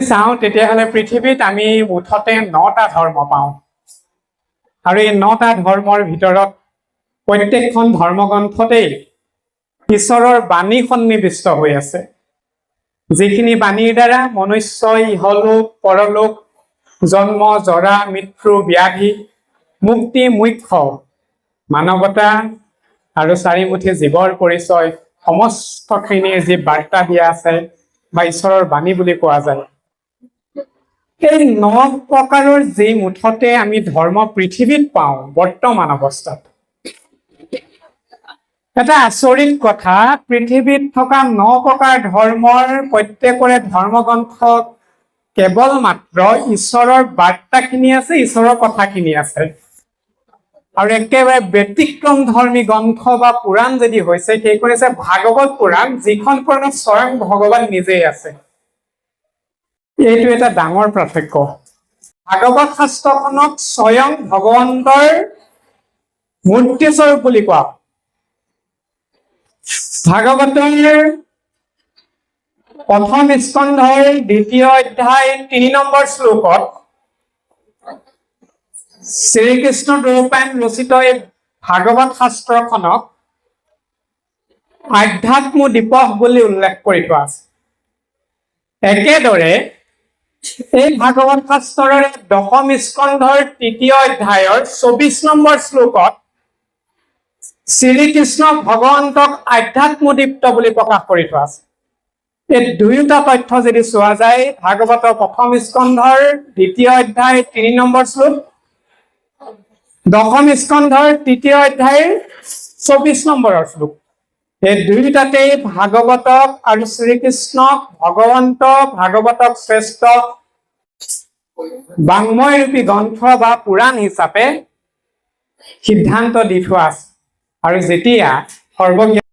চাওঁ তেতিয়াহ'লে পৃথিৱীত আমি মুঠতে 9টা ধৰ্ম পাওঁ আৰু এই 9টা ধৰ্মৰ ভিতৰত প্ৰত্যেকখন ধৰ্মগ্ৰন্থতেই ঈশ্বৰৰ বাণী সন্নিৱিষ্ট হৈ আছে, যিখিনি বাণীৰ দ্বাৰা মনুষ্যই ইহলোক পৰলোক জন্ম জৰা মৃত্যু ব্যাধি মুক্তি মোক্ষ মানৱতা আৰু চাৰিমুঠি জীৱৰ পৰিচয় সমস্তখিনিৰ যি বাৰ্তা দিয়া আছে বা ঈশ্বৰৰ বাণী বুলি কোৱা যায়। এই 9 প্ৰকাৰৰ যি মুঠতে আমি ধৰ্ম পৃথিৱীত পাওঁ বৰ্তমান অৱস্থাত, এটা আচৰিত কথা, পৃথিৱীত থকা 9 প্ৰকাৰ ধৰ্মৰ প্ৰত্যেকৰে ধৰ্মগ্ৰন্থ কেৱল মাত্ৰ ঈশ্বৰৰ বাৰ্তাখিনি আছে, ঈশ্বৰৰ কথাখিনি আছে। আৰু একেবাৰে ব্যতিক্ৰম ধৰ্মী গ্ৰন্থ বা পুৰাণ যদি হৈছে সেইখন হৈছে ভাগৱত পুৰাণ, যিখন পুৰাণত স্বয়ং ভগৱান নিজেই আছে। এইটো এটা ডাঙৰ পাৰ্থক্য। ভাগৱত শাস্ত্ৰখনক স্বয়ং ভগৱন্তৰ মূৰ্তিস্বৰূপ বুলি কোৱা। ভাগৱতৰ প্ৰথম স্কন্ধৰ 2য় অধ্যায় 3 নম্বৰ শ্লোকত শ্ৰীকৃষ্ণ দ্বৈপায়ন ৰচিত এই ভাগৱত শাস্ত্ৰখনক আধ্যাত্ম দিৱস বুলি উল্লেখ কৰি থোৱা আছে। একেদৰে এই ভাগৱত শাস্ত্ৰৰ 10ম স্কন্ধৰ 3য় অধ্যায়ৰ 24 নম্বৰ শ্লোকত শ্ৰীকৃষ্ণ ভগৱন্তক আধ্যাত্মদীপ্ত বুলি প্ৰকাশ কৰি থোৱা আছে। এই দুয়োটা তথ্য যদি চোৱা যায়, ভাগৱতৰ প্ৰথম স্কন্ধৰ 2য় অধ্যায় 3 নম্বৰ শ্লোক, 10ম স্কন্ধৰ 3য় অধ্যায়ৰ 24 নম্বৰৰ শ্লোক, এই দুয়োটাতেই ভাগৱতক আৰু শ্ৰীকৃষ্ণক ভগৱন্ত ভাগৱতক শ্ৰেষ্ঠ বাংময় ৰূপী গ্ৰন্থ বা পুৰাণ হিচাপে সিদ্ধান্ত দি থোৱা আছে। আৰু যেতিয়া সৰ্বজ্ঞ